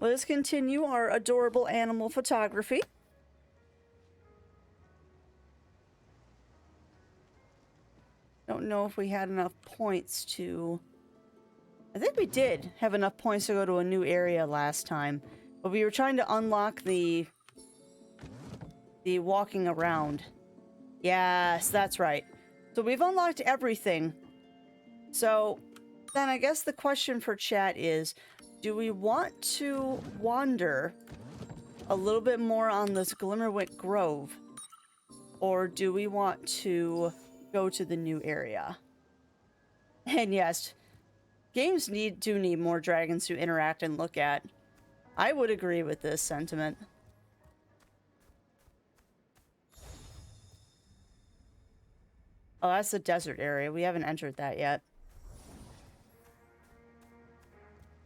let us continue our adorable animal photography. Don't know if we had enough points to... I think we did have enough points to go to a new area last time, but we were trying to unlock the walking around. Yes, that's right. So we've unlocked everything. So then I guess the question for chat is, do we want to wander a little bit more on this Glimmerwick Grove, or do we want to go to the new area? And yes, games do need more dragons to interact and look at. I would agree with this sentiment. Oh, that's the desert area. We haven't entered that yet.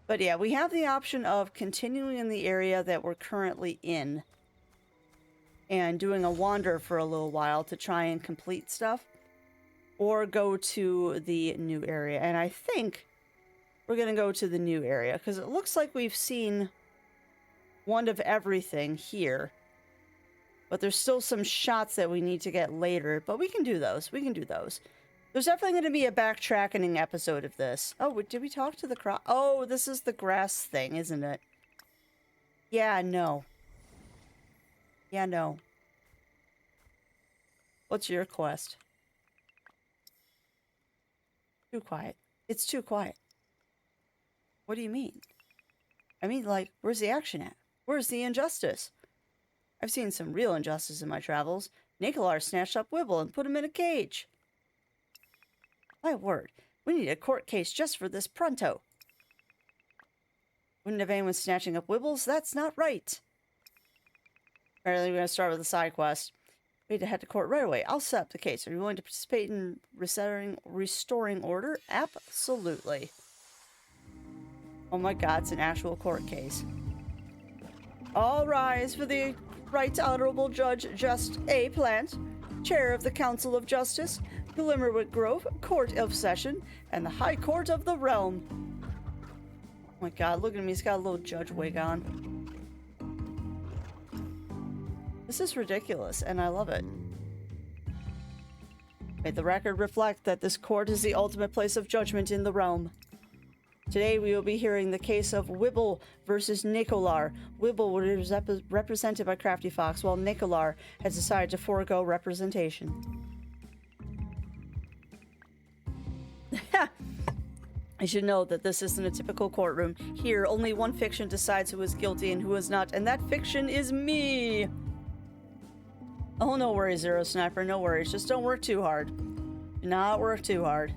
But yeah, we have the option of continuing in the area that we're currently in and doing a wander for a little while to try and complete stuff, or go to the new area. And I think we're going to go to the new area because it looks like we've seen one of everything here. But there's still some shots that we need to get later, but we can do those. We can do those. There's definitely going to be a backtracking episode of this. Oh, did we talk to the crop? Oh, this is the grass thing, isn't it? Yeah, no. Yeah, no. What's your quest? Too quiet. It's too quiet. What do you mean? I mean, like, where's the action at? Where's the injustice? I've seen some real injustice in my travels. Nikolar snatched up Wibble and put him in a cage. My word, we need a court case just for this pronto. Wouldn't have anyone snatching up Wibbles? That's not right. Apparently we're going to start with a side quest. We need to head to court right away. I'll set up the case. Are you willing to participate in restoring order? Absolutely. Oh my god, it's an actual court case. All rise for the Right Honorable Judge Just A. Plant, Chair of the Council of Justice, Glimmerwick Grove, Court of Session, and the High Court of the Realm. Oh my god, look at him, he's got a little judge wig on. This is ridiculous, and I love it. May the record reflect that this court is the ultimate place of judgment in the realm. Today we will be hearing the case of Wibble versus Nikolar. Wibble was represented by Crafty Fox, while Nikolar has decided to forego representation. I should know that this isn't a typical courtroom. Here, only one fiction decides who is guilty and who is not, and that fiction is me! Oh, no worries, Zero Sniper, no worries. Just don't work too hard. Do not work too hard.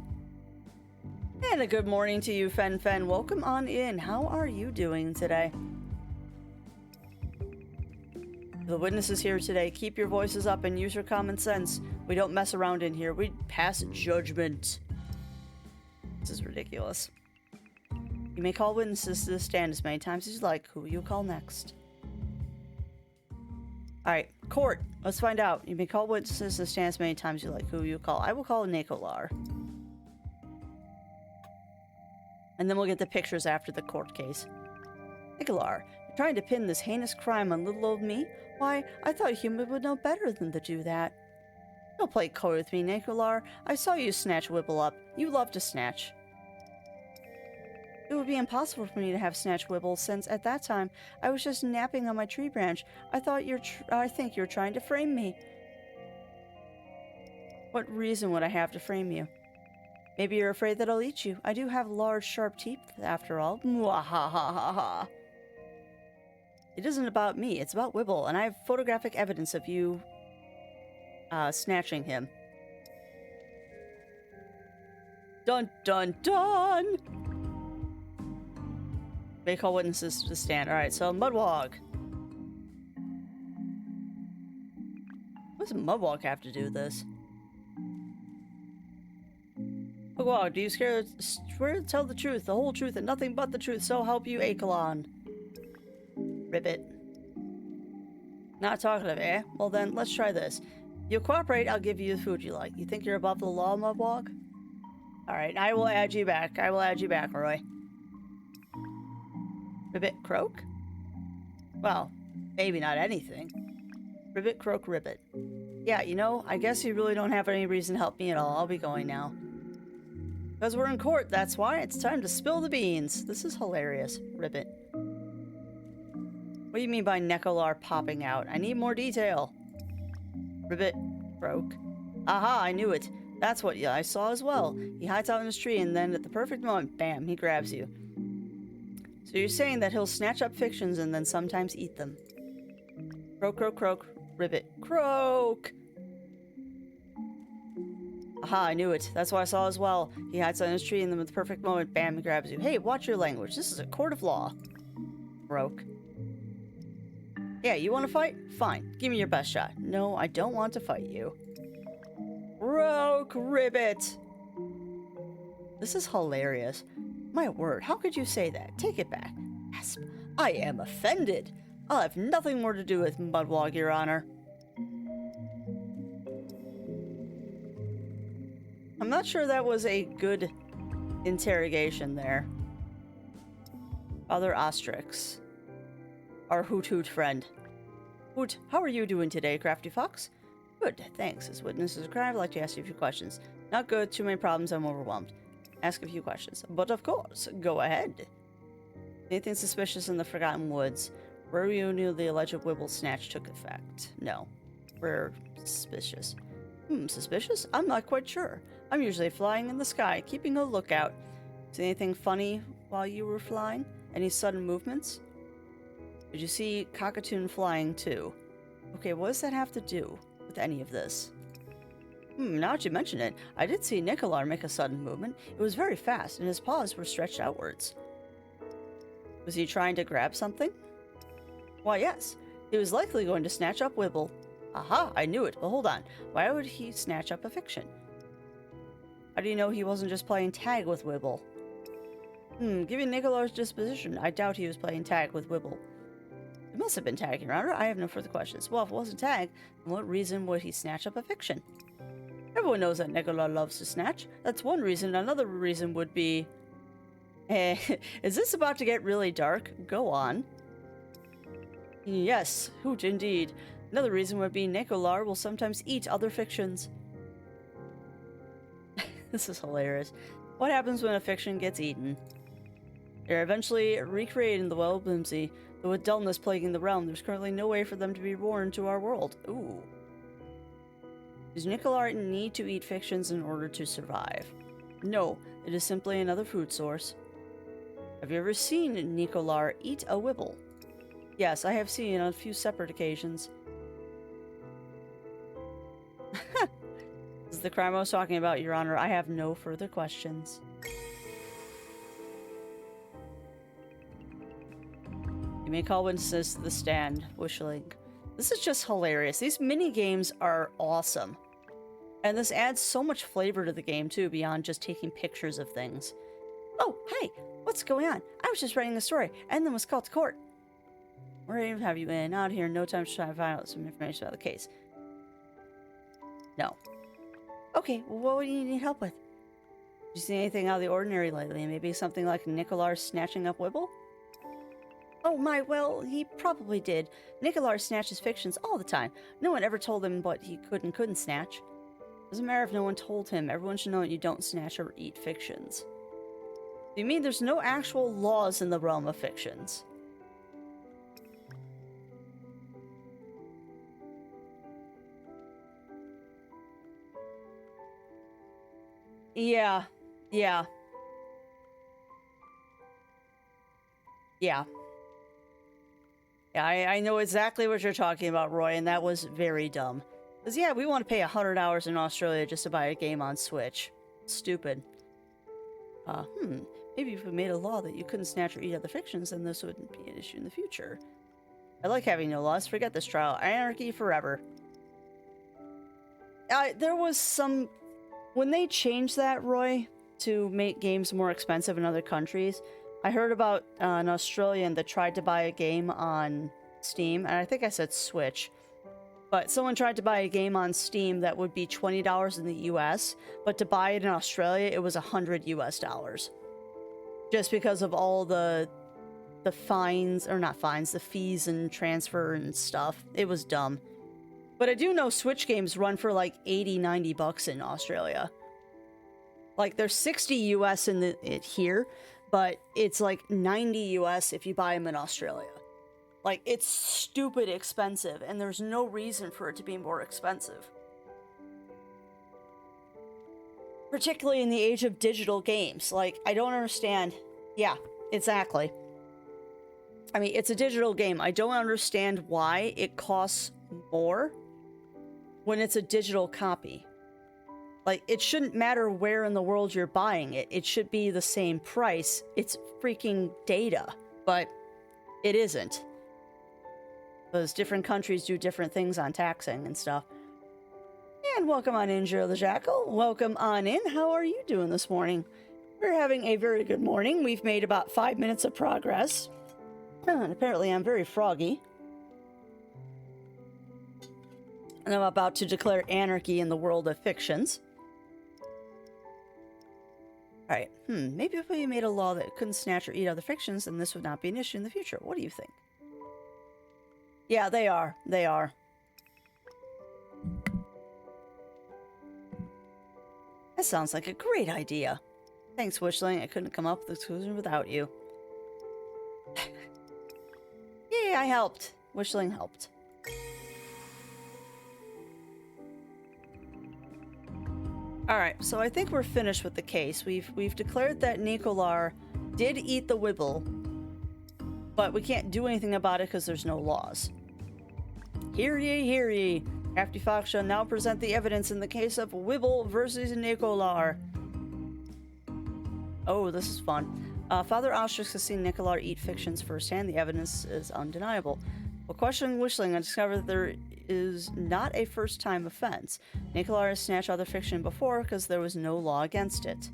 And a good morning to you, Fen Fen. Welcome on in. How are you doing today? The witnesses here today. Keep your voices up and use your common sense. We don't mess around in here. We pass judgment. This is ridiculous. You may call witnesses to the stand as many times as you like. Who will you call next? Alright, court. Let's find out. You may call witnesses to the stand as many times as you like. Who will you call? I will call Nikolar. And then we'll get the pictures after the court case. Nikolar, you're trying to pin this heinous crime on little old me? Why, I thought a human would know better than to do that. Don't play coy with me, Nikolar. I saw you snatch Whipple up. You love to snatch. It would be impossible for me to have snatched Whipple, since at that time I was just napping on my tree branch. I think you're trying to frame me. What reason would I have to frame you? Maybe you're afraid that I'll eat you. I do have large, sharp teeth, after all. Mwahahaha. It isn't about me, it's about Wibble, and I have photographic evidence of you, snatching him. Dun dun dun! May call witnesses to the stand. Alright, so Mudwog. What does Mudwog have to do with this? Mudwog, do you swear to tell the truth, the whole truth, and nothing but the truth, so help you, Alekon? Ribbit. Not talkative, eh? Well then, let's try this. You cooperate, I'll give you the food you like. You think you're above the law, Mudwog? Alright, I will add you back. I will add you back, Roy. Ribbit, croak? Well, maybe not anything. Ribbit, croak, ribbit. Yeah, you know, I guess you really don't have any reason to help me at all. I'll be going now. Because we're in court, that's why. It's time to spill the beans. This is hilarious. Ribbit. What do you mean by Nekolar popping out? I need more detail. Ribbit. Croak. Aha, I knew it. That's what I saw as well. He hides out in his tree and then at the perfect moment, bam, he grabs you. So you're saying that he'll snatch up fictions and then sometimes eat them. Croak, croak, croak. Ribbit. Croak! Aha, I knew it. That's what I saw as well. He hides out in his tree and then at the perfect moment, bam, he grabs you. Hey, watch your language. This is a court of law. Croak. Yeah, you want to fight? Fine. Give me your best shot. No, I don't want to fight you. Croak, ribbit! This is hilarious. My word, how could you say that? Take it back. Yes, I am offended. I'll have nothing more to do with Mudwog, Your Honor. I'm not sure that was a good interrogation there. Father Ostrix. Our Hoot friend. Hoot, how are you doing today, Crafty Fox? Good, thanks. As witnesses of crime, I'd like to ask you a few questions. Not good, too many problems, I'm overwhelmed. Ask a few questions. But of course, go ahead. Anything suspicious in the Forgotten Woods? Where you knew the alleged Wibble snatch took effect? No. We're suspicious. Suspicious? I'm not quite sure. I'm usually flying in the sky, keeping a lookout. See anything funny while you were flying? Any sudden movements? Did you see Cockatoon flying too? Okay, what does that have to do with any of this? Now that you mention it, I did see Nekolar make a sudden movement. It was very fast, and his paws were stretched outwards. Was he trying to grab something? Why, yes. He was likely going to snatch up Wibble. Aha, I knew it, but hold on. Why would he snatch up a fiction? How do you know he wasn't just playing tag with Wibble? Given Nekolar's disposition, I doubt he was playing tag with Wibble. It must have been tag, Your Honor. I have no further questions. Well, if it wasn't tag, then what reason would he snatch up a fiction? Everyone knows that Nekolar loves to snatch. That's one reason. Another reason would be... is this about to get really dark? Go on. Yes, hoot indeed. Another reason would be Nekolar will sometimes eat other fictions. This is hilarious. What happens when a fiction gets eaten? They're eventually recreated in the well of Blimsy, though with dullness plaguing the realm, there's currently no way for them to be born to our world. Ooh. Does Nekolar need to eat fictions in order to survive? No, it is simply another food source. Have you ever seen Nekolar eat a Wibble? Yes, I have seen it on a few separate occasions. This is the crime I was talking about, Your Honor. I have no further questions. You may call witnesses to the stand. Wishling. This is just hilarious. These mini games are awesome. And this adds so much flavor to the game, too, beyond just taking pictures of things. Oh, hey! What's going on? I was just writing a story, and then was called to court. Where have you been? Out here, no time to try to find out some information about the case. No. Okay, well, what do you need help with? Did you see anything out of the ordinary lately? Maybe something like Nekolar snatching up Wibble? Oh my, well, he probably did. Nekolar snatches fictions all the time. No one ever told him what he could and couldn't snatch. Doesn't matter if no one told him. Everyone should know that you don't snatch or eat fictions. You mean there's no actual laws in the realm of fictions? Yeah. Yeah. Yeah. Yeah, I know exactly what you're talking about, Roy, and that was very dumb. Because, yeah, we want to pay $100 in Australia just to buy a game on Switch. Stupid. Maybe if we made a law that you couldn't snatch or eat other fictions, then this wouldn't be an issue in the future. I like having no laws. Forget this trial. Anarchy forever. There was some... When they changed that, Roy, to make games more expensive in other countries, I heard about an Australian that tried to buy a game on Steam, and I think I said Switch, but someone tried to buy a game on Steam that would be $20 in the US, but to buy it in Australia, it was $100 US. Just because of all the the fines, or not fines, the fees and transfer and stuff. It was dumb. But I do know Switch games run for like 80, 90 bucks in Australia. Like, there's 60 US in it here, but it's like 90 US if you buy them in Australia. Like, it's stupid expensive, and there's no reason for it to be more expensive. Particularly in the age of digital games. Like, I don't understand. Yeah, exactly. I mean, it's a digital game. I don't understand why it costs more when it's a digital copy. Like, it shouldn't matter where in the world you're buying it. It should be the same price. It's freaking data. But it isn't. Because different countries do different things on taxing and stuff. And welcome on in, Joe the Jackal. Welcome on in. How are you doing this morning? We're having a very good morning. We've made about 5 minutes of progress. And apparently I'm very froggy. And I'm about to declare anarchy in the world of fictions. Alright, maybe if we made a law that couldn't snatch or eat other fictions, then this would not be an issue in the future. What do you think? Yeah, they are. They are. That sounds like a great idea. Thanks, Wishling. I couldn't come up with the solution without you. Yay, I helped. Wishling helped. Alright, so I think we're finished with the case. We've declared that Nikolar did eat the Wibble, but we can't do anything about it because there's no laws. Hear ye, hear ye. Crafty Fox shall now present the evidence in the case of Wibble versus Nikolar. Oh, this is fun. Father Ostrix has seen Nikolar eat fictions firsthand. The evidence is undeniable. While questioning Wishling, I discovered that there is not a first-time offense. Nikolar has snatched other fiction before because there was no law against it.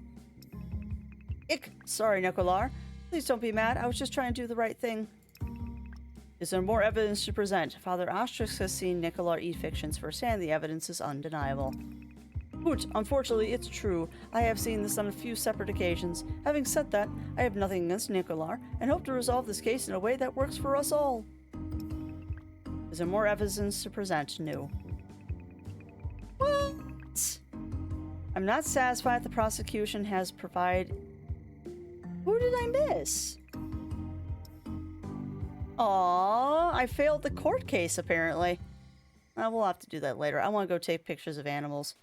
Ick! Sorry, Nikolar. Please don't be mad. I was just trying to do the right thing. Is there more evidence to present? Father Ostrix has seen Nikolar eat fictions firsthand. The evidence is undeniable. Hoot, unfortunately, it's true. I have seen this on a few separate occasions. Having said that, I have nothing against Nikolar, and hope to resolve this case in a way that works for us all. Is there more evidence to present? No. What? I'm not satisfied the prosecution has provided... Who did I miss? Aww, I failed the court case, apparently. We'll have to do that later. I want to go take pictures of animals.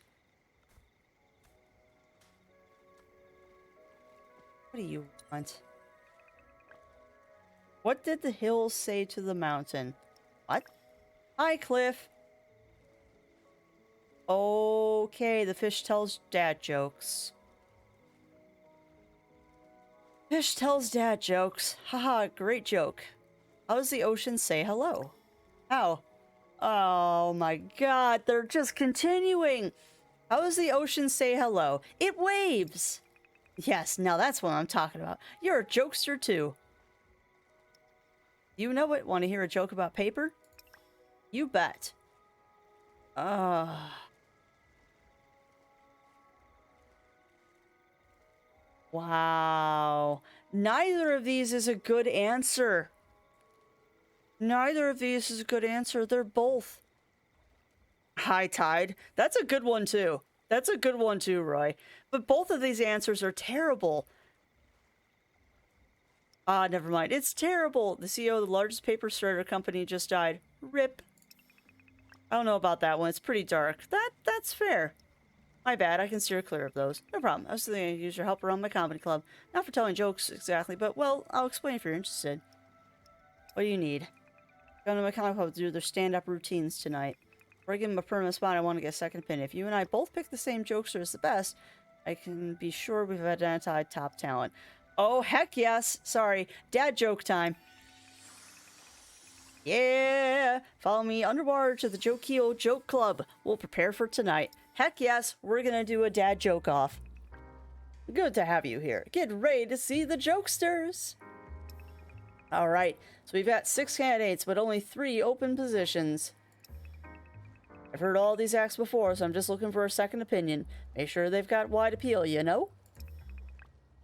What do you want? What did the hills say to the mountain? What? Hi, Cliff. Okay, the fish tells dad jokes. Fish tells dad jokes. Haha, great joke. How does the ocean say hello? How? Oh my god, they're just continuing. How does the ocean say hello? It waves. Yes, now that's what I'm talking about. You're a jokester too. You know it? Want to hear a joke about paper? You bet. Wow. Neither of these is a good answer. Neither of these is a good answer. They're both. High tide. That's a good one too. That's a good one too, Roy. But both of these answers are terrible. Never mind. It's terrible. The CEO of the largest paper shredder company just died. RIP. I don't know about that one. It's pretty dark. That's fair. My bad. I can steer clear of those. No problem. I was thinking I could use your help around my comedy club. Not for telling jokes exactly, but, well, I'll explain if you're interested. What do you need? Going to my comedy club to do their stand-up routines tonight. Before I give them a permanent spot, I want to get a second opinion. If you and I both pick the same jokester as the best, I can be sure we've identified top talent. Oh, heck yes. Sorry. Dad joke time. Yeah. Follow me underwater to the Jokio Joke Club. We'll prepare for tonight. Heck yes. We're going to do a dad joke off. Good to have you here. Get ready to see the jokesters. All right. So we've got 6 candidates, but only 3 open positions. I've heard all these acts before, so I'm just looking for a second opinion. Make sure they've got wide appeal, you know?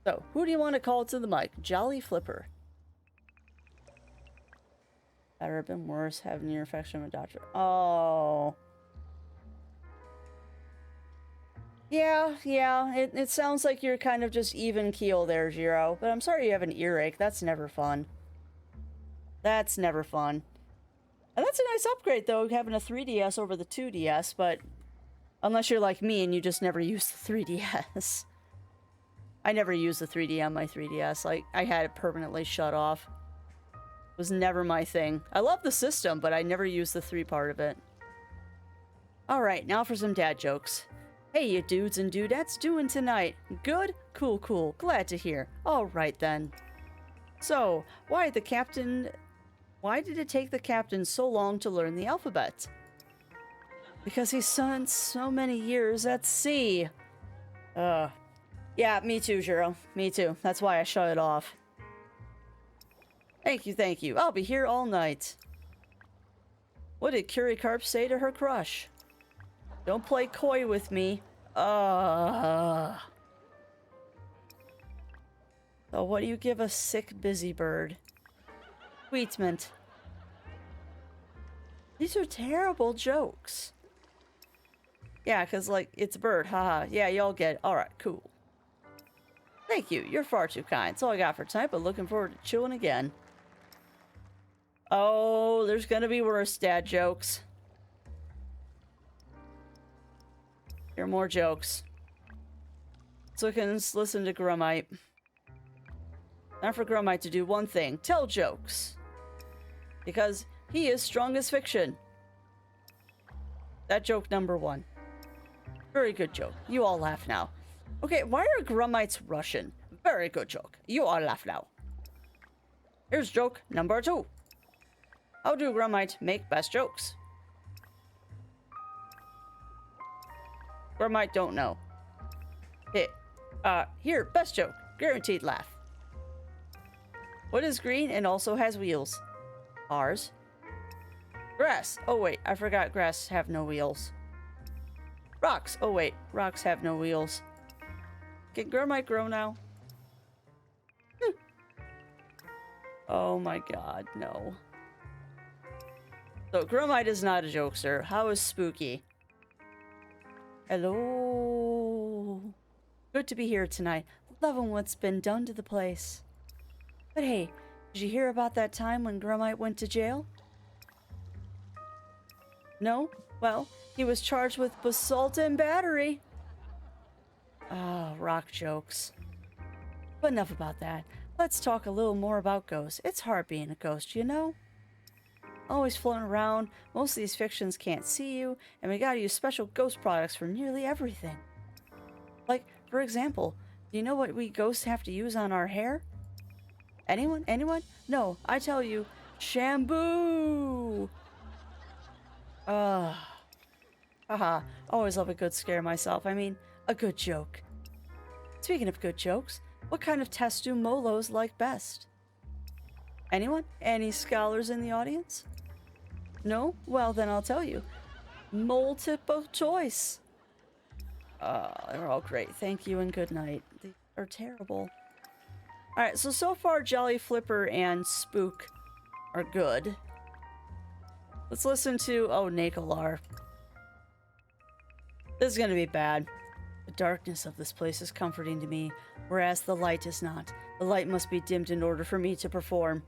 So, who do you want to call to the mic? Jolly Flipper. Better have been worse. Have near infection of a doctor. Oh. Yeah. It sounds like you're kind of just even keel there, Jiro. But I'm sorry you have an earache. That's never fun. That's never fun. And that's a nice upgrade, though, having a 3DS over the 2DS, but unless you're like me and you just never use the 3DS. I never used the 3D on my 3DS. Like, I had it permanently shut off. It was never my thing. I love the system, but I never used the 3 part of it. Alright, now for some dad jokes. Hey, you dudes and dudettes, doing tonight? Good? Cool, cool. Glad to hear. Alright then. So, why did it take the captain so long to learn the alphabet? Because he spent so many years at sea. Yeah, me too, Jiro. Me too. That's why I shut it off. Thank you. I'll be here all night. What did Curie Carp say to her crush? Don't play coy with me. So what do you give a sick busy bird? Tweetment. These are terrible jokes. Yeah, because, like, it's a bird. Haha. Yeah, y'all get it. Alright, cool. Thank you. You're far too kind. That's all I got for tonight, but looking forward to chewing again. Oh, there's gonna be worse dad jokes. Here are more jokes. So listen to Grummite. Not for Grummite to do one thing. Tell jokes. Because he is strong as fiction. That joke number 1. Very good joke. You all laugh now. Okay, why are Grummites Russian? Very good joke. You all laugh now. Here's joke number 2. How do Grummite make best jokes? Grummite don't know. Here, best joke. Guaranteed laugh. What is green and also has wheels? Cars. Grass. Oh wait, I forgot grass have no wheels. Rocks. Oh wait, rocks have no wheels. Can Grummite grow now? Oh my god, no. So, Grummite is not a jokester. How is Spooky? Hello. Good to be here tonight. Loving what's been done to the place. But hey, did you hear about that time when Grummite went to jail? No? Well, he was charged with assault and battery. Ah, rock jokes. But enough about that. Let's talk a little more about ghosts. It's hard being a ghost, you know? Always floating around, most of these fictions can't see you, and we gotta use special ghost products for nearly everything. Like, for example, do you know what we ghosts have to use on our hair? Anyone? Anyone? No, I tell you, shampoo! Haha, always love a good scare myself. I mean, a good joke. Speaking of good jokes, what kind of test do Molos like best? Anyone? Any scholars in the audience? No? Well, then I'll tell you. Multiple choice. They're all great. Thank you and good night. They are terrible. Alright, so far Jolly Flipper and Spook are good. Let's listen to, Nakolar. This is gonna be bad. The darkness of this place is comforting to me, whereas the light is not. The light must be dimmed in order for me to perform.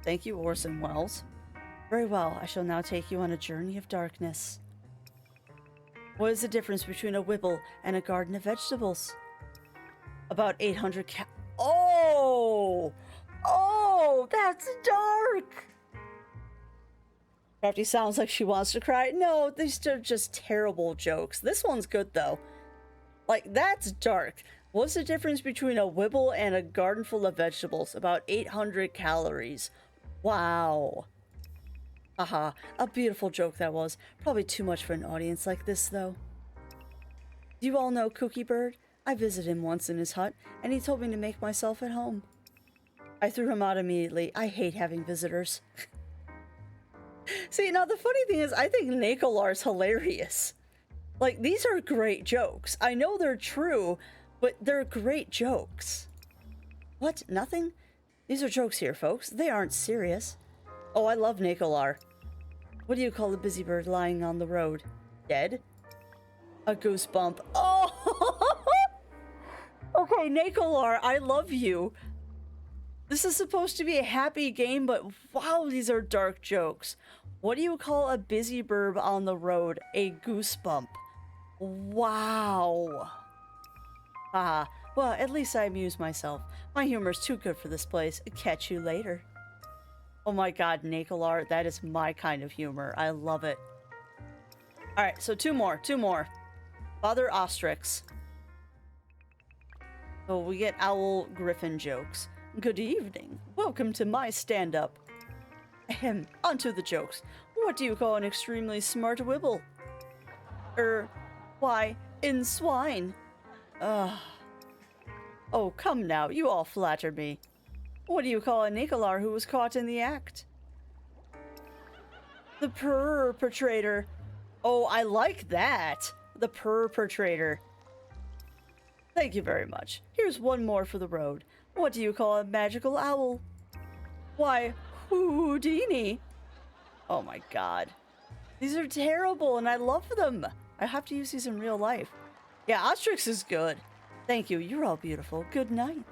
Thank you, Orson Welles. Very well, I shall now take you on a journey of darkness. What is the difference between a Whipple and a garden of vegetables? About 800 Oh! Oh, that's dark! Crafty sounds like she wants to cry. No, these are just terrible jokes. This one's good, though. Like, that's dark. What's the difference between a Whipple and a garden full of vegetables? About 800 calories. Wow. Haha, a beautiful joke that was. Probably too much for an audience like this, though. Do you all know Cookie Bird? I visited him once in his hut, and he told me to make myself at home. I threw him out immediately. I hate having visitors. See, now the funny thing is, I think Nakolar's hilarious. Like, these are great jokes. I know they're true, but they're great jokes. What? Nothing? These are jokes here, folks. They aren't serious. Oh, I love Nicolar. What do you call a busy bird lying on the road? Dead? A goosebump. Oh! Okay, Nicolar, I love you. This is supposed to be a happy game, but wow, these are dark jokes. What do you call a busy bird on the road? A goosebump. Wow. Ah, well, at least I amuse myself. My humor's too good for this place. Catch you later. Oh my god, Nicolar, that is my kind of humor. I love it. Alright, so two more. Father Ostrix. So we get Owl Griffin jokes. Good evening. Welcome to my stand-up. Ahem, onto the jokes. What do you call an extremely smart wibble? Why, in swine. Oh, come now, you all flatter me. What do you call a Nicolar who was caught in the act? The perpetrator. Oh, I like that. The perpetrator. Thank you very much. Here's one more for the road. What do you call a magical owl? Why, Houdini. Oh my god. These are terrible and I love them. I have to use these in real life. Yeah, Ostrix is good. Thank you. You're all beautiful. Good night.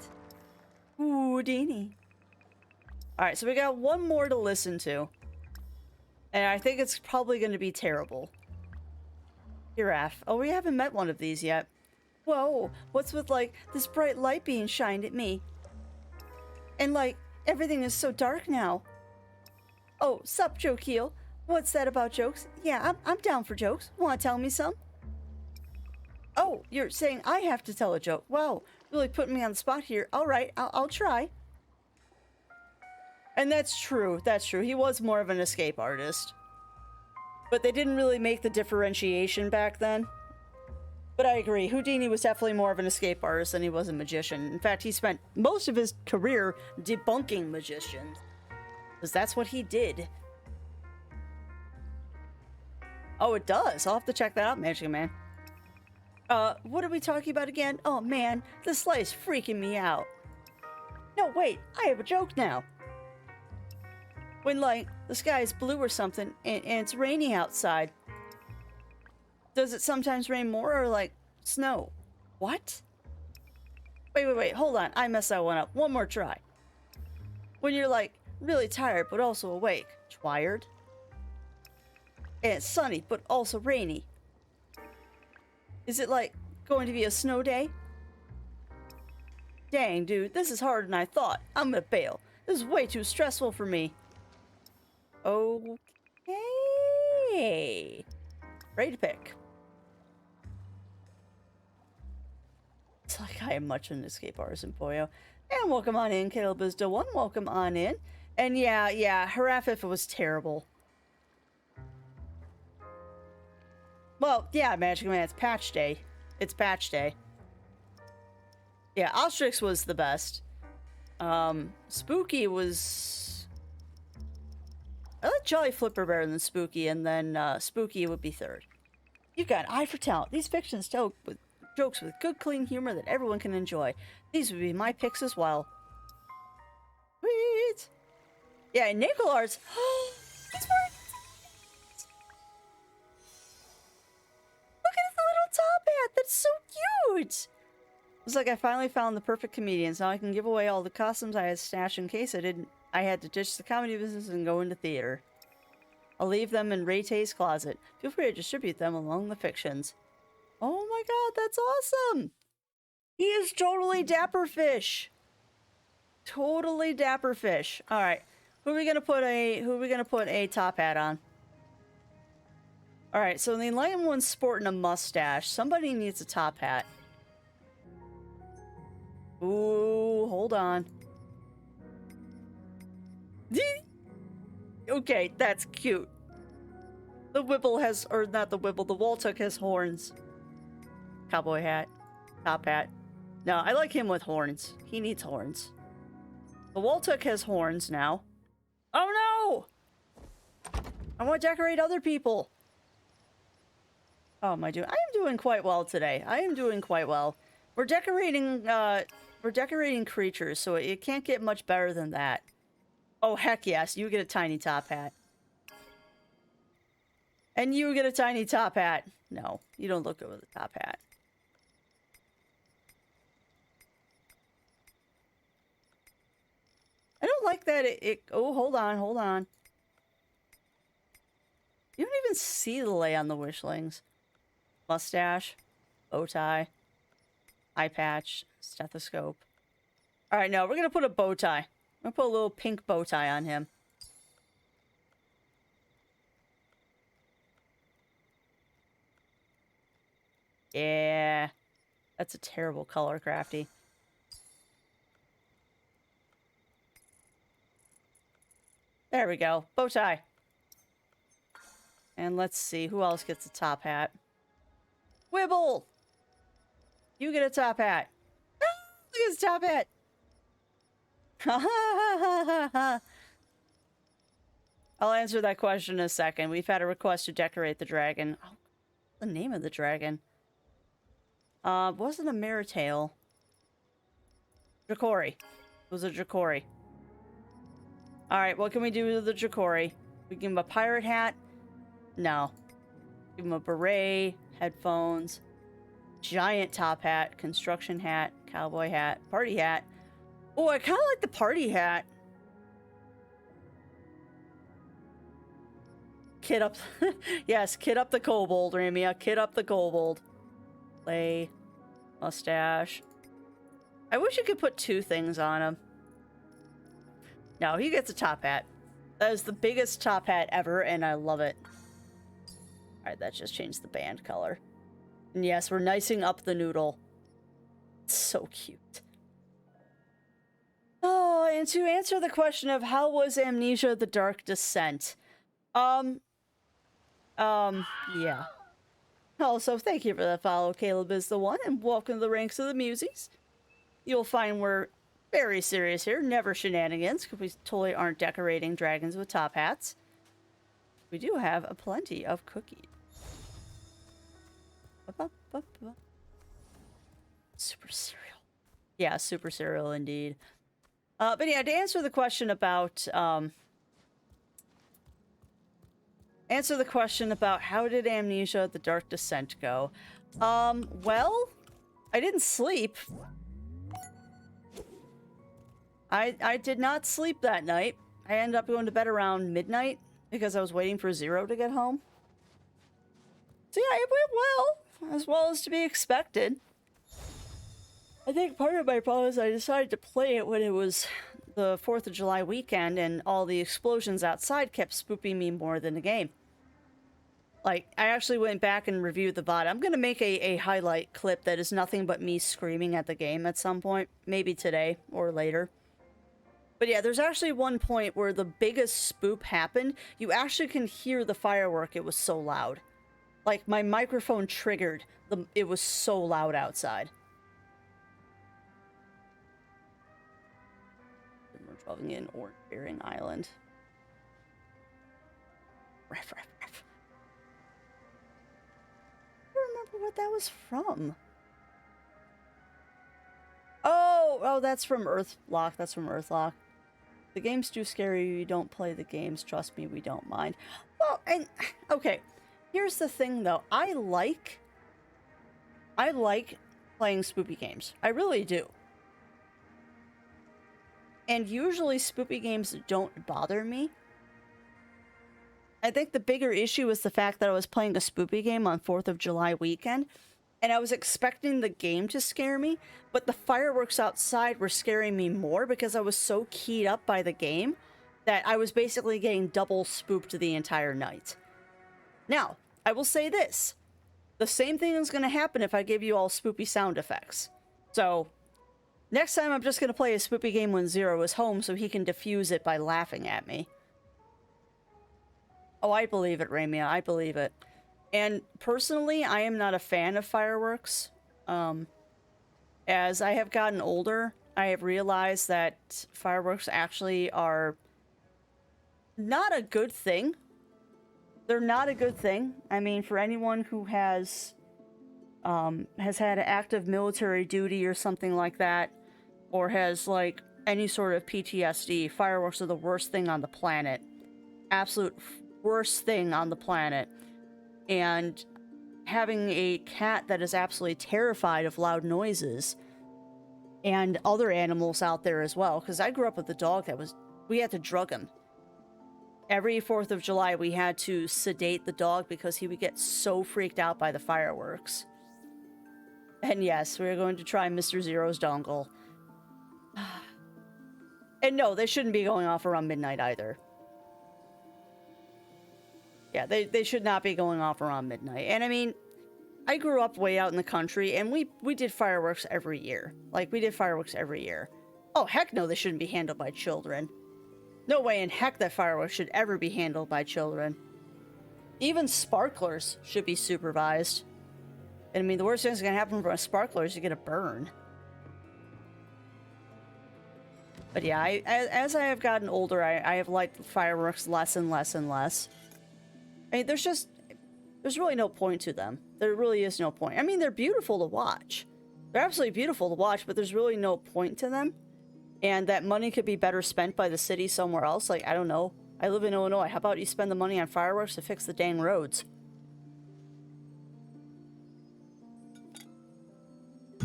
Houdini. Alright, so we got one more to listen to. And I think it's probably going to be terrible. Giraffe. Oh, we haven't met one of these yet. Whoa, what's with, like, this bright light being shined at me? And, like, everything is so dark now. Oh, sup, Jokeel? What's that about jokes? Yeah, I'm down for jokes. Want to tell me some? Oh, you're saying I have to tell a joke. Wow, really putting me on the spot here. All right, I'll try. And that's true. That's true. He was more of an escape artist. But they didn't really make the differentiation back then. But I agree. Houdini was definitely more of an escape artist than he was a magician. In fact, he spent most of his career debunking magicians. Because that's what he did. Oh, it does. I'll have to check that out, Magic Man. What are we talking about again? Oh, man. This light is freaking me out. No, wait. I have a joke now. When, like, the sky is blue or something, and it's raining outside, does it sometimes rain more or, like, snow? What? Wait. Hold on. I messed that one up. One more try. When you're, like, really tired but also awake. Twired? And it's sunny but also rainy. Is it, like, going to be a snow day? Dang, dude. This is harder than I thought. I'm gonna bail. This is way too stressful for me. Okay. Ready to pick. It's like I am much an escape artist in Poyo. And welcome on in, Caleb Bizda 1. Welcome on in. And yeah, Harafif was terrible. Well, yeah, Magic Man, it's patch day. It's patch day. Yeah, Ostrix was the best. Spooky was... I like Jolly Flipper better than Spooky, and then Spooky would be third. You've got an eye for talent. These fictions tell with jokes with good, clean humor that everyone can enjoy. These would be my picks as well. Sweet! Yeah, and Nicolar's... He's wearing... Look at his little top hat! That's so cute! It's like I finally found the perfect comedians. Now I can give away all the costumes I had stashed in case I had to ditch the comedy business and go into theater. I'll leave them in Ray Tay's closet. Feel free to distribute them among the fictions. Oh my god, that's awesome! He is totally Dapper Fish. Totally Dapper Fish. Alright. Who are we gonna put a top hat on? Alright, so the enlightened one's sporting a mustache. Somebody needs a top hat. Ooh, hold on. Okay, that's cute. The Whipple has, or not the Whipple, the Waltuck has horns. Cowboy hat. Top hat. No, I like him with horns. He needs horns. The Waltuck has horns now. Oh no! I want to decorate other people. Oh, am I doing? I am doing quite well today. I am doing quite well. We're decorating creatures, so it can't get much better than that. Oh, heck yes. You get a tiny top hat. And you get a tiny top hat. No, you don't look good with a top hat. I don't like that oh, hold on, hold on. You don't even see the lay on the wishlings. Mustache, bow tie, eye patch, stethoscope. All right, no, we're gonna put a bow tie. I'm gonna put a little pink bow tie on him. Yeah, that's a terrible color, Crafty. There we go, bow tie. And let's see, who else gets a top hat? Wibble! You get a top hat. Ah, look at his top hat. Ha ha ha ha ha. I'll answer that question in a second. We've had a request to decorate the dragon. Oh, the name of the dragon. Wasn't a Maritail. Jacori. It was a Jacori. Alright, what can we do with the Jacori? We give him a pirate hat? No. Give him a beret, headphones, giant top hat, construction hat, cowboy hat, party hat. Oh, I kind of like the party hat. Kid up. Yes, kid up the kobold, Ramia. Kid up the kobold. Lay. Mustache. I wish you could put two things on him. No, he gets a top hat. That is the biggest top hat ever, and I love it. Alright, that just changed the band color. And yes, we're nicing up the noodle. It's so cute. Oh, and to answer the question of how was Amnesia the Dark Descent? Yeah. Also, thank you for the follow, Caleb is the one, and welcome to the ranks of the Musies. You'll find we're very serious here, never shenanigans, because we totally aren't decorating dragons with top hats. We do have a plenty of cookies. Super cereal. Yeah, super cereal indeed. But yeah, to answer the question about how did Amnesia the Dark Descent go? Well, I didn't sleep. I did not sleep that night. I ended up going to bed around midnight because I was waiting for Zero to get home. So yeah, it went well as to be expected. I think part of my problem is I decided to play it when it was the 4th of July weekend and all the explosions outside kept spooping me more than the game. Like, I actually went back and reviewed the VOD. I'm gonna make a highlight clip that is nothing but me screaming at the game at some point. Maybe today or later. But yeah, there's actually one point where the biggest spoop happened. You actually can hear the firework. It was so loud. Like, my microphone triggered. It was so loud outside. We're traveling in Orange Island. Ref. I don't remember what that was from. Oh, that's from Earthlock. That's from Earthlock. The game's too scary. You don't play the games. Trust me, we don't mind. Well, and okay. Here's the thing, though. I like playing spoopy games. I really do. And usually spoopy games don't bother me. I think the bigger issue was the fact that I was playing a spoopy game on 4th of July weekend, and I was expecting the game to scare me, but the fireworks outside were scaring me more because I was so keyed up by the game that I was basically getting double spooked the entire night. Now, I will say this. The same thing is going to happen if I give you all spoopy sound effects. So, next time I'm just going to play a spoopy game when Zero is home so he can defuse it by laughing at me. Oh, I believe it, Ramia. I believe it. And personally, I am not a fan of fireworks. As I have gotten older, I have realized that fireworks actually are not a good thing. They're not a good thing. I mean, for anyone who has had active military duty or something like that, or has, like, any sort of PTSD, fireworks are the worst thing on the planet. Absolute worst thing on the planet. And having a cat that is absolutely terrified of loud noises, and other animals out there as well, because I grew up with a dog that we had to drug him. Every 4th of July, we had to sedate the dog because he would get so freaked out by the fireworks. And yes, we're going to try Mr. Zero's dongle. And no, they shouldn't be going off around midnight either. Yeah, they should not be going off around midnight. And I mean, I grew up way out in the country, and we did fireworks every year. Like, we did fireworks every year. Oh, heck no, they shouldn't be handled by children. No way in heck that fireworks should ever be handled by children. Even sparklers should be supervised. And I mean, the worst thing that's going to happen from a sparkler is you get a burn. But yeah, as I have gotten older, I have liked fireworks less and less and less. I mean, there's really no point to them. There really is no point. I mean, they're beautiful to watch. They're absolutely beautiful to watch, but there's really no point to them. And that money could be better spent by the city somewhere else. Like, I don't know. I live in Illinois. How about you spend the money on fireworks to fix the dang roads?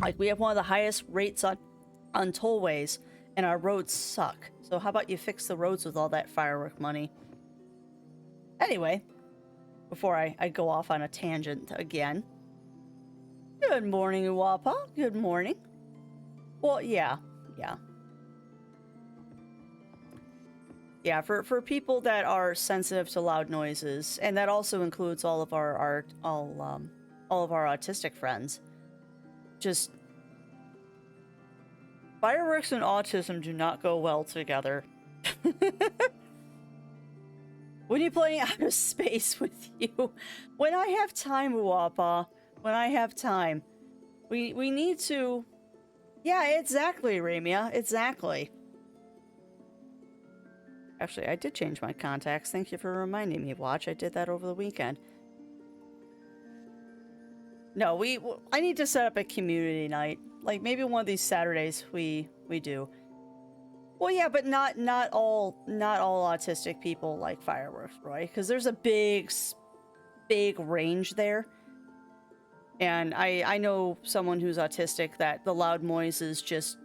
Like, we have one of the highest rates on tollways, and our roads suck. So how about you fix the roads with all that firework money? Anyway, before I go off on a tangent again. Good morning, Uwapa. Good morning. Well, yeah. Yeah, for people that are sensitive to loud noises, and that also includes all of our autistic friends. Just fireworks and autism do not go well together. When you play out of space with you, when I have time, Uwapa, when I have time, we need to. Yeah, exactly, Ramia, exactly. Actually, I did change my contacts. Thank you for reminding me, Watch. I did that over the weekend. No, I need to set up a community night. Like, maybe one of these Saturdays we do. Well, yeah, but not all autistic people like fireworks, right? Because there's a big range there. And I know someone who's autistic that the loud noises just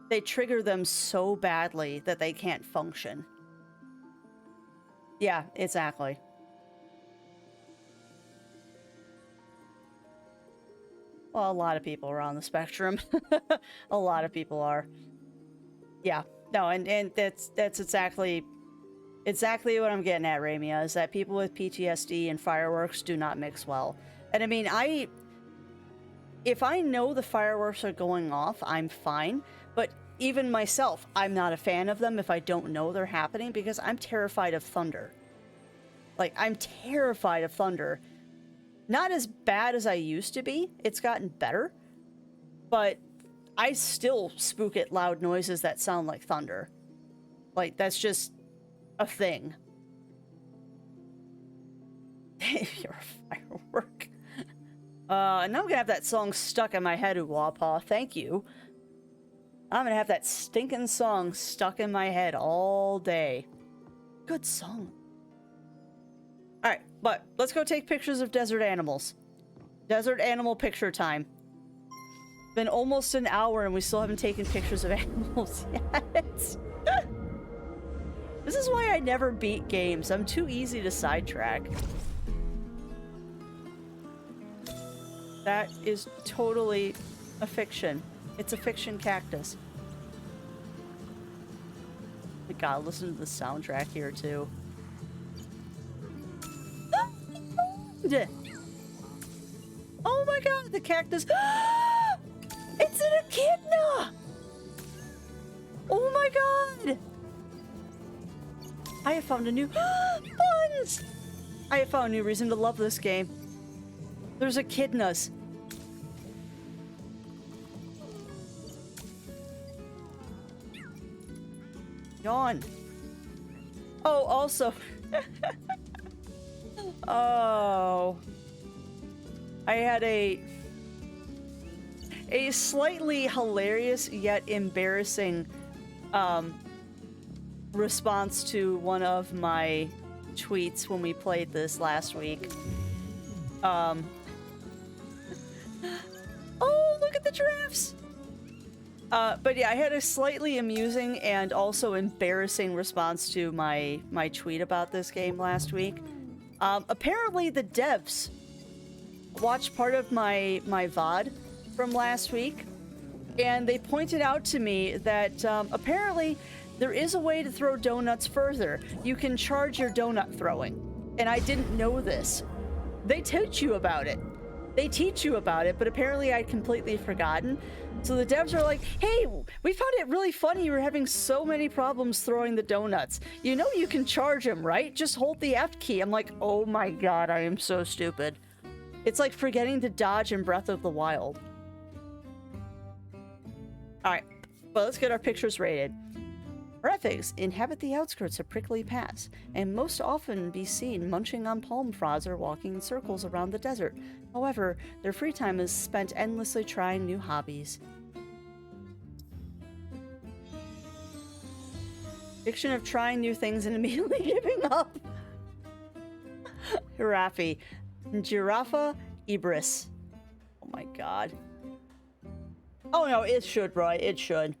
they trigger them so badly that they can't function. Yeah, exactly. Well, a lot of people are on the spectrum. A lot of people are. Yeah. No, and that's exactly what I'm getting at, Ramia, is that people with PTSD and fireworks do not mix well. And I mean, if I know the fireworks are going off, I'm fine. But even myself, I'm not a fan of them if I don't know they're happening, because I'm terrified of thunder. Like, I'm terrified of thunder. Not as bad as I used to be. It's gotten better. But I still spook at loud noises that sound like thunder. Like, that's just a thing. You're a firework. And now I'm gonna have that song stuck in my head, Uwapa. Thank you. I'm gonna have that stinking song stuck in my head all day. Good song. Alright, but let's go take pictures of desert animals. Desert animal picture time. Been almost an hour and we still haven't taken pictures of animals yet. This is why I never beat games. I'm too easy to sidetrack. That is totally a fiction. It's a fiction cactus. My God, listen to the soundtrack here too. Oh my God, the cactus. It's an echidna! Oh my God! I have found a new buns! I have found a new reason to love this game. There's echidnas. Yawn. Oh, also. Oh. I had a a slightly hilarious yet embarrassing response to one of my tweets when we played this last week. Oh, look at the giraffes! But yeah, I had a slightly amusing and also embarrassing response to my tweet about this game last week. Apparently the devs watched part of my VOD from last week, and they pointed out to me that apparently there is a way to throw donuts further. You can charge your donut throwing, and I didn't know this. They teach you about it. But apparently I'd completely forgotten. So the devs are like, hey, we found it really funny you were having so many problems throwing the donuts. You know you can charge them, right? Just hold the F key. I'm like, oh my god, I am so stupid. It's like forgetting to dodge in Breath of the Wild. Alright, well, let's get our pictures rated. Graphics inhabit the outskirts of prickly paths, and most often be seen munching on palm fronds or walking in circles around the desert. However, their free time is spent endlessly trying new hobbies. Fiction of trying new things and immediately giving up. Crafty. Giraffa ibris. Oh my god. Oh no, it should, Roy. It should.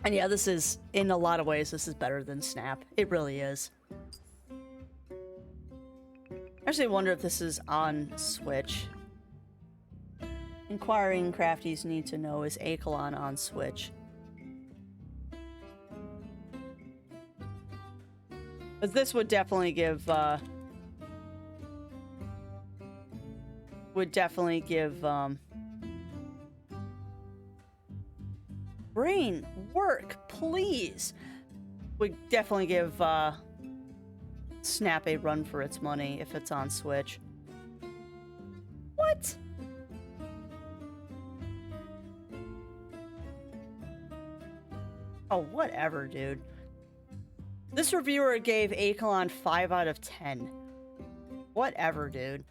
And yeah, this is, in a lot of ways, this is better than Snap. It really is. I actually wonder if this is on Switch. Inquiring crafties need to know, is Alekon on Switch? But this would definitely give, brain, work, please! Would definitely give, Snap a run for its money if it's on Switch. What? Oh, whatever, dude. This reviewer gave Alekon 5 out of 10. Whatever, dude.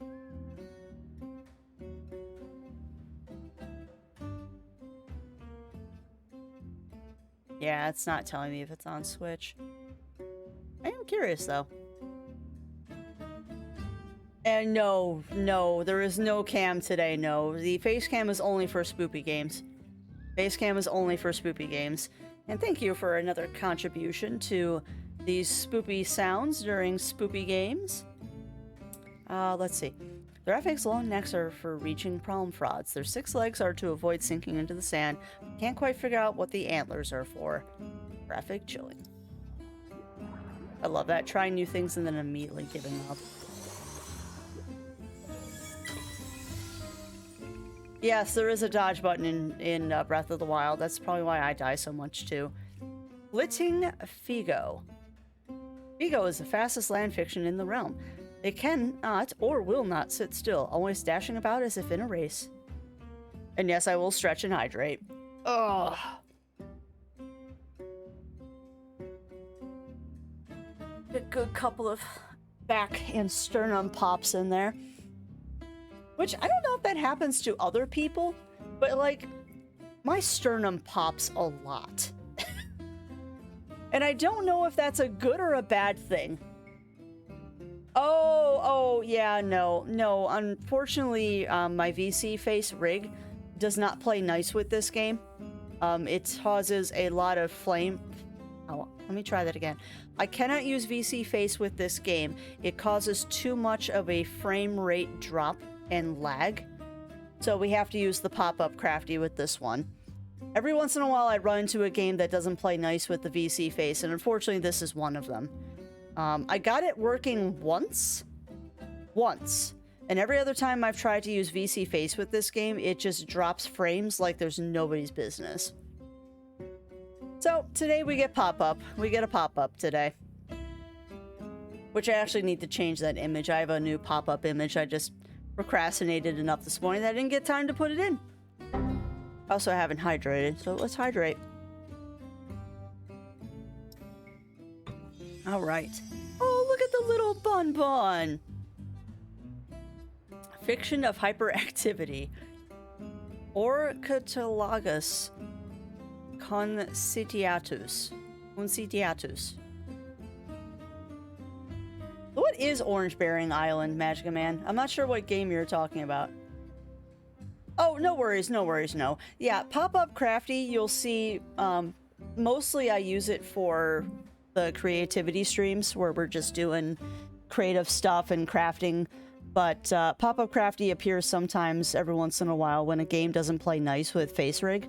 Yeah, it's not telling me if it's on Switch. I am curious, though. And no, there is no cam today, no. The face cam is only for spoopy games. Face cam is only for spoopy games. And thank you for another contribution to these spoopy sounds during spoopy games. Let's see. The Raphic's long necks are for reaching palm fronds. Their 6 legs are to avoid sinking into the sand. Can't quite figure out what the antlers are for. Raphic chilling. I love that. Trying new things and then immediately giving up. Yes, there is a dodge button in Breath of the Wild. That's probably why I die so much, too. Flitting Figo. Figo is the fastest land fiction in the realm. It cannot or will not sit still, always dashing about as if in a race. And yes, I will stretch and hydrate. Ugh. A good couple of back and sternum pops in there. Which, I don't know if that happens to other people, but, like, my sternum pops a lot. And I don't know if that's a good or a bad thing. Oh, yeah, no. Unfortunately, my VC face rig does not play nice with this game. It causes a lot of flame. Oh, let me try that again. I cannot use VC face with this game. It causes too much of a frame rate drop and lag. So we have to use the pop-up Crafty with this one. Every once in a while I run into a game that doesn't play nice with the VC face, and unfortunately this is one of them. I got it working once, and every other time I've tried to use VC face with this game, it just drops frames like there's nobody's business. So today we get pop-up. We get a pop-up today. Which I actually need to change that image. I have a new pop-up image. I just procrastinated enough this morning that I didn't get time to put it in. Also, I haven't hydrated, so let's hydrate. All right. Oh, look at the little bun. Fiction of hyperactivity. Orcatologus concitiatus. Concitiatus. What is Orange Bearing Island, Magica Man? I'm not sure what game you're talking about. Oh, no worries, no worries, no. Yeah, pop-up Crafty, you'll see, mostly I use it for the creativity streams where we're just doing creative stuff and crafting. But pop-up Crafty appears sometimes every once in a while when a game doesn't play nice with face rig.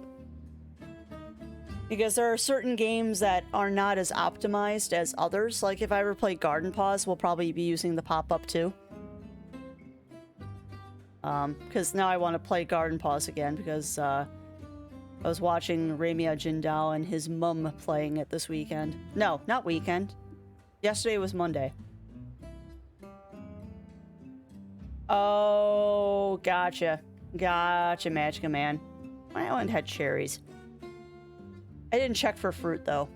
Because there are certain games that are not as optimized as others. Like if I ever play Garden Paws, we'll probably be using the pop-up too. Because now I want to play Garden Paws again because I was watching Ramia Jindal and his mum playing it this weekend. No, not weekend. Yesterday was Monday. Oh, gotcha. Gotcha, Magica Man. My island had cherries. I didn't check for fruit, though.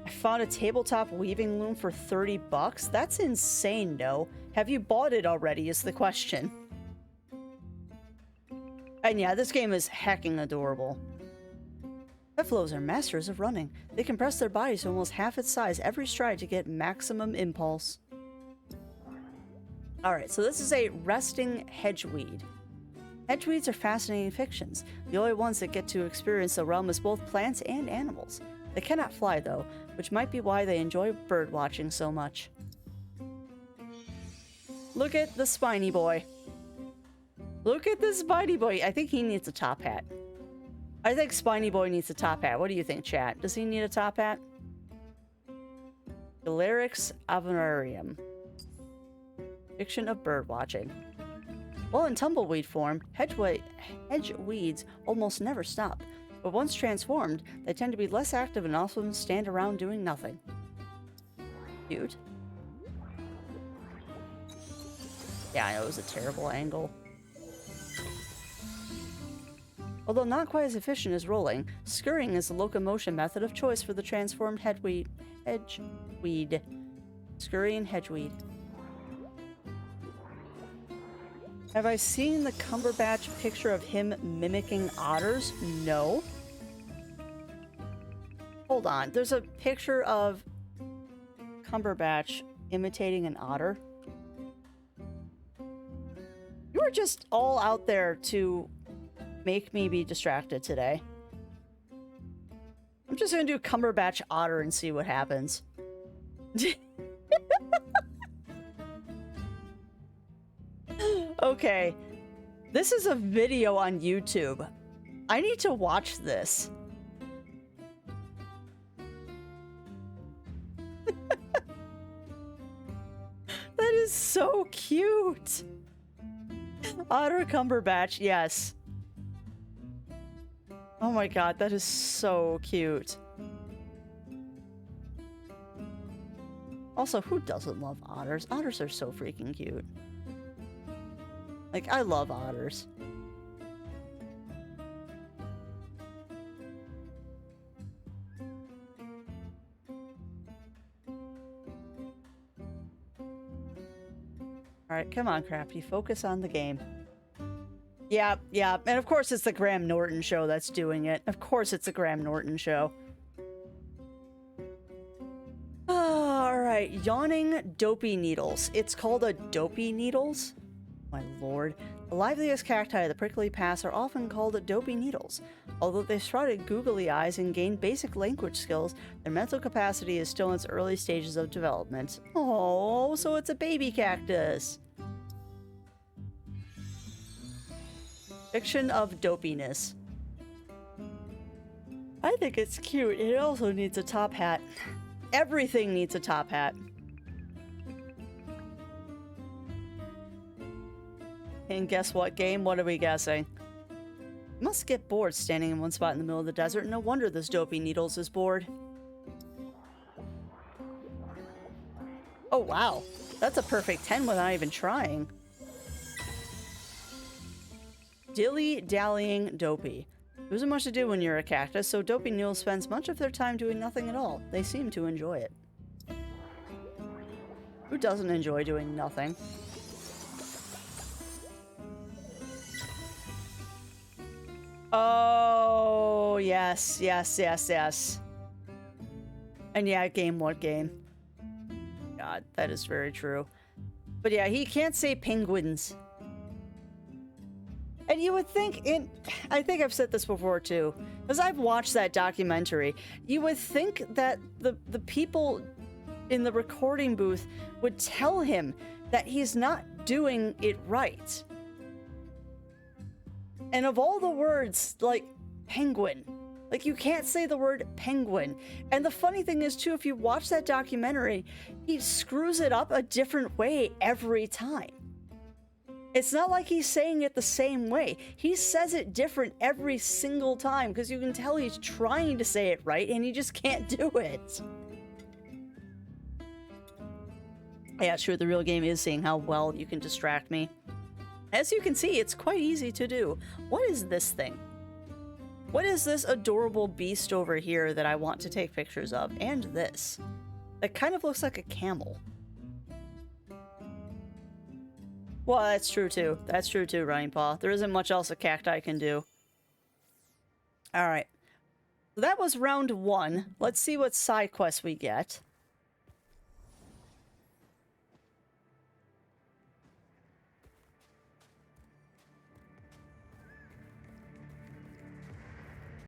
I found a tabletop weaving loom for 30 bucks? That's insane, no. Have you bought it already is the question. And yeah, this game is hecking adorable. Buffaloes are masters of running. They compress their bodies to almost half its size every stride to get maximum impulse. Alright, so this is a resting hedgeweed. Hedgeweeds are fascinating fictions, the only ones that get to experience the realm as both plants and animals. They cannot fly, though, which might be why they enjoy bird watching so much. Look at the spiny boy. Look at the spiny boy. I think he needs a top hat. I think Spiny Boy needs a top hat. What do you think, chat? Does he need a top hat? Galerix avenarium. Fiction of bird watching. Well, in tumbleweed form, hedgeweeds almost never stop. But once transformed, they tend to be less active and often stand around doing nothing. Cute. Yeah, I know it was a terrible angle. Although not quite as efficient as rolling, scurrying is the locomotion method of choice for the transformed hedgeweed. Scurrying hedgeweed. Have I seen the Cumberbatch picture of him mimicking otters? No. Hold on. There's a picture of Cumberbatch imitating an otter. You are just all out there to make me be distracted today. I'm just gonna do Cumberbatch otter and see what happens. Okay. This is a video on YouTube. I need to watch this. That is so cute. Otter Cumberbatch, yes. Oh my god, that is so cute. Also, who doesn't love otters? Otters are so freaking cute. Like, I love otters. Alright, come on, Crafty. Focus on the game. Yeah, yeah. And of course it's the Graham Norton show that's doing it. Of course it's the Graham Norton show. Alright, yawning dopey needles. It's called a dopey needles? My lord. The liveliest cacti of the prickly pass are often called dopey needles. Although they've sprouted googly eyes and gained basic language skills, their mental capacity is still in its early stages of development. Oh, so it's a baby cactus. Fiction of dopiness. I think it's cute. It also needs a top hat. Everything needs a top hat. And guess what game? What are we guessing? Must get bored standing in one spot in the middle of the desert. No wonder this dopey needles is bored. Oh wow. That's a perfect 10 without even trying. Dilly-dallying dopey. There isn't much to do when you're a cactus, so dopey needle spends much of their time doing nothing at all. They seem to enjoy it. Who doesn't enjoy doing nothing? Oh, yes, yes, yes, yes. And yeah, game what game? God, that is very true. But yeah, he can't say penguins. And you would think I think I've said this before too, because I've watched that documentary. You would think that the people in the recording booth would tell him that he's not doing it right. And of all the words, like penguin, like you can't say the word penguin. And the funny thing is too, if you watch that documentary, he screws it up a different way every time. It's not like he's saying it the same way. He says it different every single time because you can tell he's trying to say it right and he just can't do it. Yeah, sure, the real game is seeing how well you can distract me. As you can see, it's quite easy to do. What is this thing? What is this adorable beast over here that I want to take pictures of? And this. That kind of looks like a camel. Well, that's true too. That's true too, Running Paw. There isn't much else a cacti can do. Alright. So that was round 1. Let's see what side quests we get.